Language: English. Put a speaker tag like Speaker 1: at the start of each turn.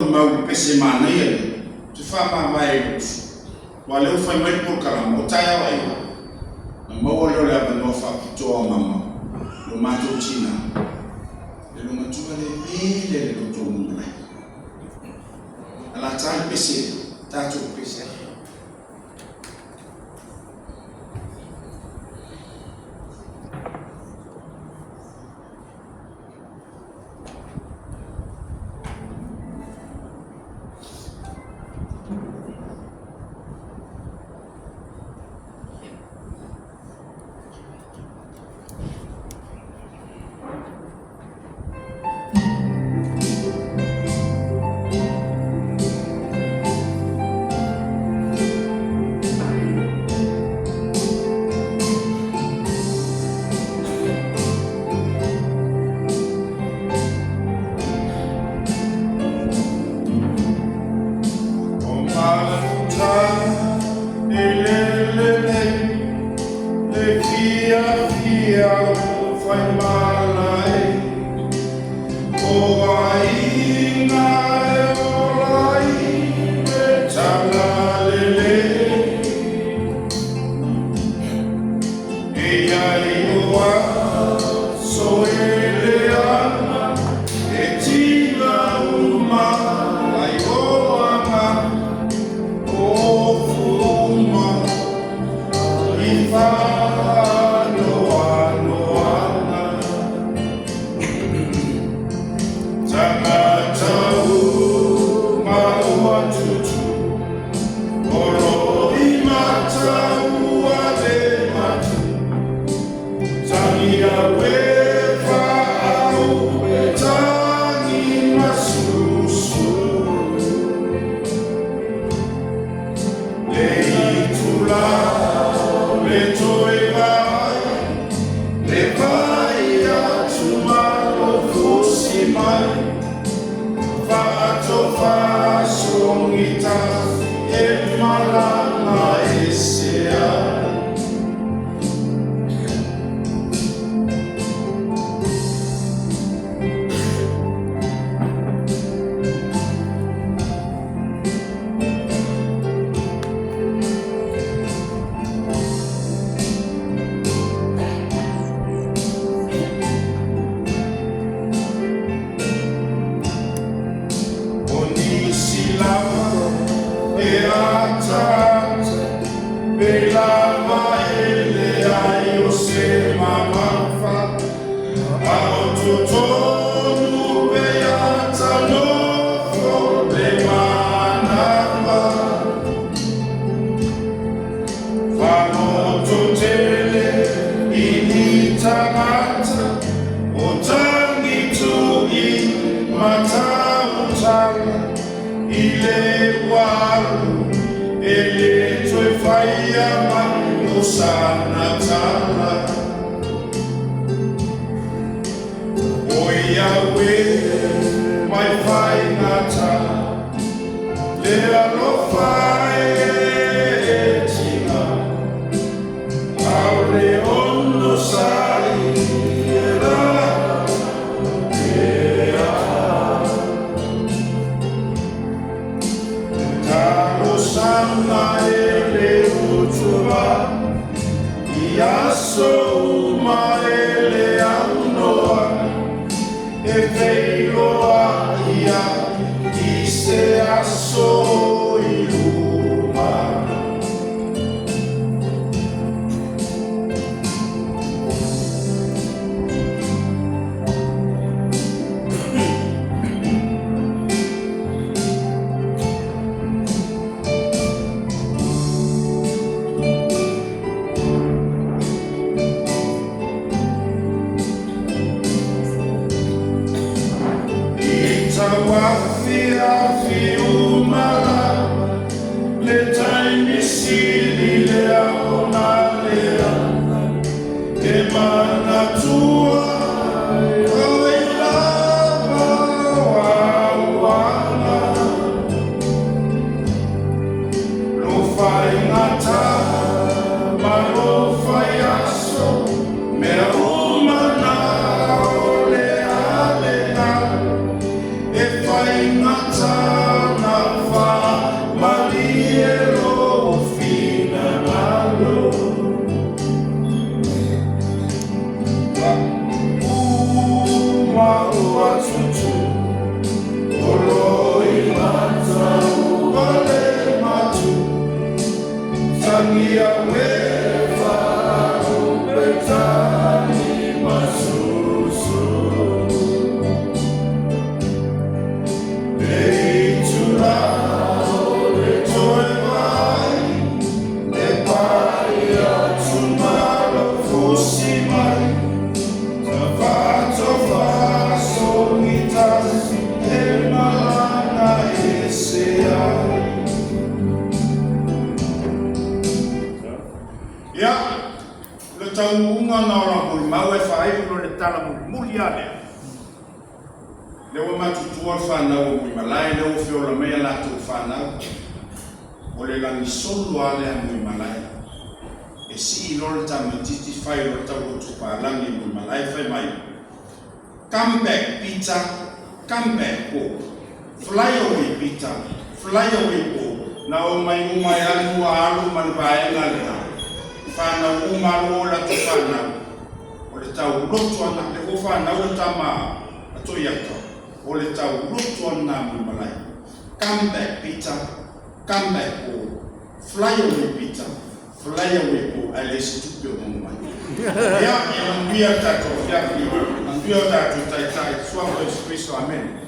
Speaker 1: mau pese mana ia te wha mai wa leo fai mai por karama o tai awa iwa na maua leo lea banua whakitoa mama lo mato tina le lo matua le mele le lo tō mungai ala tai pese tato pese
Speaker 2: If I
Speaker 1: unga na ora muli mau e whae uno le tala muli ale. Lewa matutua whanau o mui malai, lewa whiola mea latu whanau. O le langi solu ale a mui malai. E si i lore tamatiti whai o tau o tupalangi mui malai whai mai. Come back, Peter. Come back, Paul. Fly away, Peter. Fly away, Paul. Na o mai umai alu a alu malvae ngalina. Whanau umaru o la tu whanau. O le tau lotu ana, le ko whanau le tama ato iato. O le tau lotu ana mui malai. Come back, Peter. Come back, Paul. Fly away, Peter. Fly away, Paul. Ale stupio mo mai. Ya, e ngia tato, ya, ngia tato tai tai. Suavo Jesu Cristo, amen.